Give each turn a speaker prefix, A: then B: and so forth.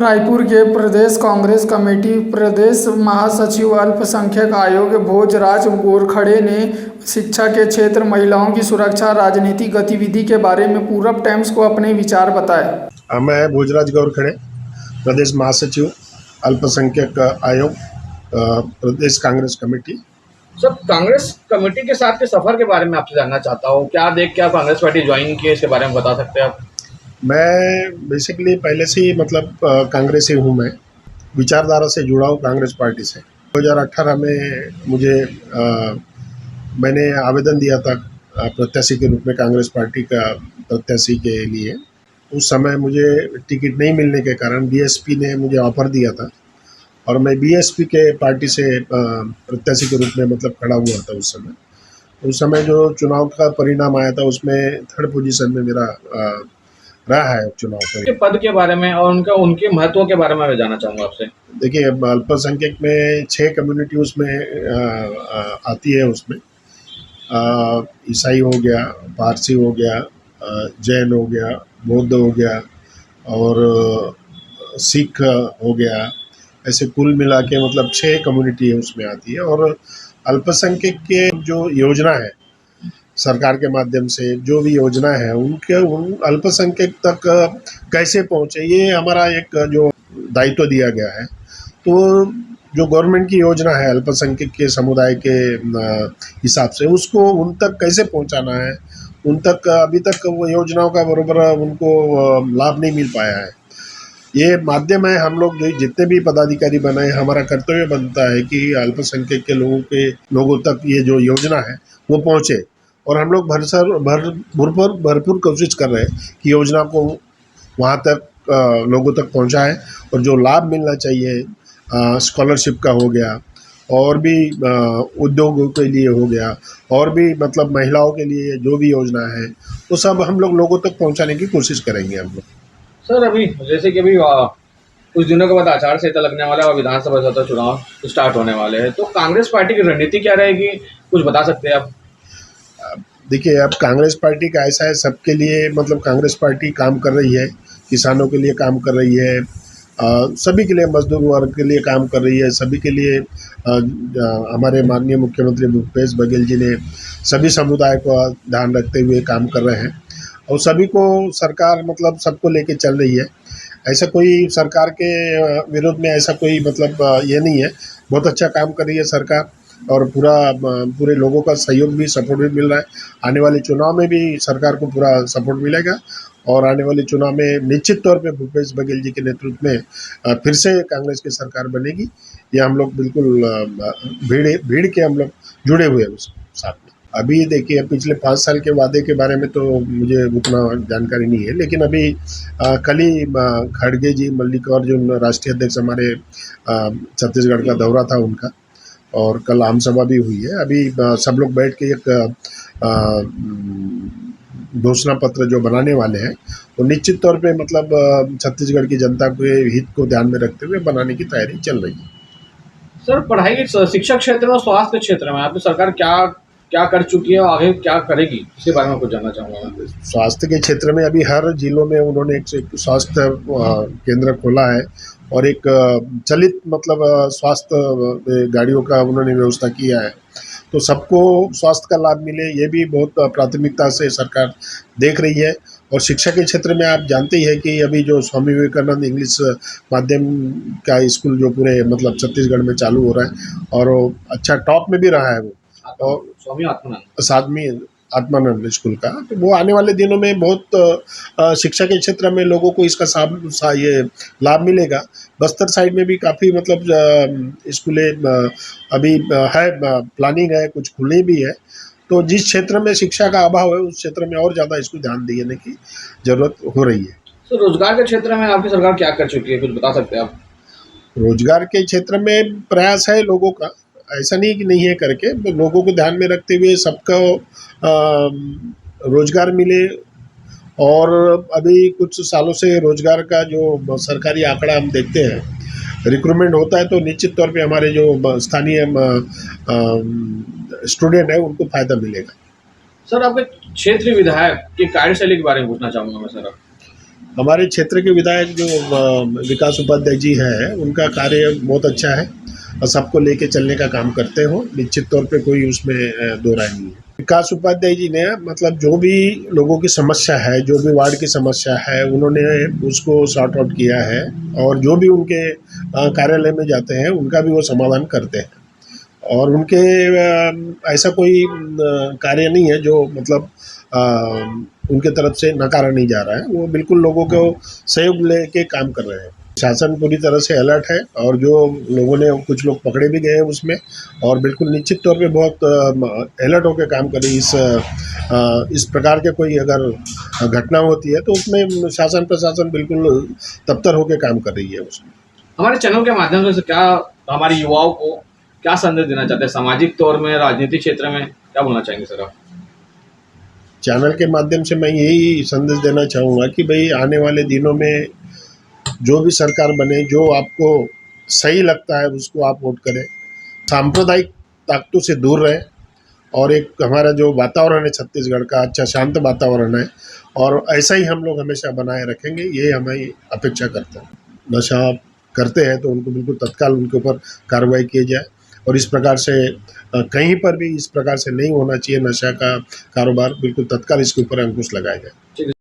A: रायपुर के प्रदेश कांग्रेस कमेटी प्रदेश महासचिव अल्पसंख्यक आयोग भोजराज गोरखड़े ने शिक्षा के क्षेत्र, महिलाओं की सुरक्षा, राजनीतिक गतिविधि के बारे में पूरब टाइम्स को अपने विचार बताए।
B: मैं भोजराज गोरखड़े, प्रदेश महासचिव अल्पसंख्यक आयोग, प्रदेश Congress committee.
C: Sir, Congress committee के साथ के सफर के बारे में आपसे जानना चाहता हूँ। क्या देख के आप कांग्रेस पार्टी ज्वाइन किए, इसके बारे में बता सकते हैं आप?
B: मैं बेसिकली पहले से ही कांग्रेस ही हूँ। मैं विचारधारा से जुड़ा हूँ कांग्रेस पार्टी से। 2018 में मैंने आवेदन दिया था प्रत्याशी के रूप में कांग्रेस पार्टी का प्रत्याशी के लिए। उस समय मुझे टिकट नहीं मिलने के कारण बीएसपी ने मुझे ऑफर दिया था और मैं बीएसपी के पार्टी से प्रत्याशी के रूप में खड़ा हुआ था। उस समय जो चुनाव का परिणाम आया था उसमें 3rd पोजीशन में मेरा रहा है चुनाव
C: के पद के बारे में और उनके महत्व के बारे में मैं जानना चाहूँगा आपसे।
B: देखिए, अल्पसंख्यक में 6 कम्युनिटी उसमें आती है। उसमें ईसाई हो गया, पारसी हो गया, जैन हो गया, बौद्ध हो गया और सिख हो गया। ऐसे कुल मिला के 6 कम्युनिटी है उसमें आती है। और अल्पसंख्यक के जो योजना है सरकार के माध्यम से, जो भी योजना है उन अल्पसंख्यक तक कैसे पहुँचे, ये हमारा एक जो दायित्व दिया गया है। तो जो गवर्नमेंट की योजना है अल्पसंख्यक के समुदाय के हिसाब से, उसको उन तक कैसे पहुंचाना है, उन तक अभी तक वो योजनाओं का बराबर उनको लाभ नहीं मिल पाया है। ये माध्यम है, हम लोग जितने भी पदाधिकारी बनाए, हमारा कर्तव्य बनता है कि अल्पसंख्यक के लोगों तक ये जो योजना है वो पहुंचे। और हम लोग भरपूर कोशिश कर रहे हैं कि योजना को वहाँ तक लोगों तक पहुँचाएं। और जो लाभ मिलना चाहिए, स्कॉलरशिप का हो गया, और भी उद्योगों के लिए हो गया, और भी महिलाओं के लिए जो भी योजना है वो सब हम लोग लोगों तक पहुँचाने की कोशिश करेंगे हम लोग।
C: सर, अभी जैसे कि अभी कुछ दिनों के बाद आचार संहिता लगने वाला है और विधानसभा चुनाव स्टार्ट होने वाले हैं, तो कांग्रेस पार्टी की रणनीति क्या रहेगी, कुछ बता सकते हैं आप?
B: देखिए, अब कांग्रेस पार्टी का ऐसा है, सबके लिए कांग्रेस पार्टी काम कर रही है, किसानों के लिए काम कर रही है, सभी के लिए, मजदूर वर्ग के लिए काम कर रही है, सभी के लिए। हमारे माननीय मुख्यमंत्री भूपेश बघेल जी ने सभी समुदाय को ध्यान रखते हुए काम कर रहे हैं और सभी को सरकार सबको लेके चल रही है। ऐसा कोई सरकार के विरोध में ऐसा कोई ये नहीं है। बहुत अच्छा काम कर रही है सरकार और पूरे लोगों का सहयोग भी, सपोर्ट भी मिल रहा है। आने वाले चुनाव में भी सरकार को पूरा सपोर्ट मिलेगा और आने वाले चुनाव में निश्चित तौर पे भूपेश बघेल जी के नेतृत्व में फिर से कांग्रेस की सरकार बनेगी। ये हम लोग बिल्कुल भीड़ के हम लोग जुड़े हुए हैं उस साथ में। अभी देखिए, पिछले 5 साल के वादे के बारे में तो मुझे उतना जानकारी नहीं है, लेकिन अभी कल ही खड़गे जी, मल्लिकार्जुन राष्ट्रीय अध्यक्ष हमारे छत्तीसगढ़ का दौरा था उनका, और कल आम सभा भी हुई है। अभी सब लोग बैठ के एक घोषणा पत्र जो बनाने वाले हैं वो निश्चित तौर पे छत्तीसगढ़ की जनता के हित को ध्यान में रखते हुए बनाने की तैयारी चल रही है।
C: सर, पढ़ाई के शिक्षा क्षेत्र में और स्वास्थ्य क्षेत्र में आपकी सरकार क्या कर चुकी है और आगे क्या करेगी, इसके बारे में कुछ जानना चाहूँगा।
B: स्वास्थ्य के क्षेत्र में अभी हर जिलों में उन्होंने एक स्वास्थ्य केंद्र खोला है और एक चलित स्वास्थ्य गाड़ियों का उन्होंने व्यवस्था किया है, तो सबको स्वास्थ्य का लाभ मिले, ये भी बहुत प्राथमिकता से सरकार देख रही है। और शिक्षा के क्षेत्र में आप जानते ही है कि अभी जो स्वामी विवेकानंद इंग्लिश माध्यम का स्कूल जो पूरे छत्तीसगढ़ में चालू हो रहा है और वो अच्छा टॉप में भी रहा है वो, और स्वामी आत्मानंद स्कूल का, तो वो आने वाले दिनों में बहुत शिक्षा के क्षेत्र में लोगों को इसका ये लाभ मिलेगा। बस्तर साइड में भी काफ़ी स्कूलें अभी है, प्लानिंग है, कुछ खुले भी है। तो जिस क्षेत्र में शिक्षा का अभाव है उस क्षेत्र में और ज़्यादा इसको ध्यान देने की ज़रूरत हो रही है।
C: तो रोजगार के क्षेत्र में आपकी सरकार क्या कर चुकी है, कुछ बता सकते हैं आप?
B: रोजगार के क्षेत्र में प्रयास है लोगों का, ऐसा नहीं कि नहीं है करके, लोगों को ध्यान में रखते हुए सबको रोजगार मिले। और अभी कुछ सालों से रोजगार का जो सरकारी आंकड़ा हम देखते हैं, रिक्रूटमेंट होता है तो निश्चित तौर पे हमारे जो स्थानीय स्टूडेंट है उनको फायदा मिलेगा।
C: सर, आपके क्षेत्रीय विधायक की कार्यशैली के बारे में पूछना चाहूँगा मैं सर।
B: हमारे क्षेत्र के विधायक जो विकास उपाध्याय जी हैं, उनका कार्य बहुत अच्छा है और सबको लेके चलने का काम करते हो, निश्चित तौर पे कोई उसमें दो राय नहीं है। विकास उपाध्याय जी ने मतलब जो भी लोगों की समस्या है, जो भी वार्ड की समस्या है, उन्होंने उसको सॉर्ट आउट किया है और जो भी उनके कार्यालय में जाते हैं उनका भी वो समाधान करते हैं। और उनके ऐसा कोई कार्य नहीं है जो मतलब उनके तरफ से नकारा नहीं जा रहा है। वो बिल्कुल लोगों को सहयोग लेके काम कर रहे हैं। शासन पूरी तरह से अलर्ट है और जो लोगों ने कुछ लोग पकड़े भी गए हैं उसमें, और बिल्कुल निश्चित तौर पे बहुत अलर्ट होकर काम कर रही इस प्रकार के कोई अगर घटना होती है तो उसमें शासन प्रशासन बिल्कुल तत्पर होकर काम कर रही है उसमें।
C: हमारे चैनल के माध्यम से क्या हमारे युवाओं को क्या संदेश देना चाहते हैं, सामाजिक तौर में, राजनीतिक क्षेत्र में क्या बोलना चाहेंगे सर आप?
B: चैनल के माध्यम से मैं यही संदेश देना चाहूँगा कि भाई आने वाले दिनों में जो भी सरकार बने, जो आपको सही लगता है उसको आप वोट करें, सांप्रदायिक ताकतों से दूर रहें और एक हमारा जो वातावरण है छत्तीसगढ़ का अच्छा शांत वातावरण है और ऐसा ही हम लोग हमेशा बनाए रखेंगे, ये हमें अपेक्षा करते हैं। नशा करते हैं तो उनको बिल्कुल तत्काल उनके ऊपर कार्रवाई की जाए और इस प्रकार से कहीं पर भी इस प्रकार से नहीं होना चाहिए नशा का कारोबार, बिल्कुल तत्काल इसके ऊपर अंकुश लगाया जाए।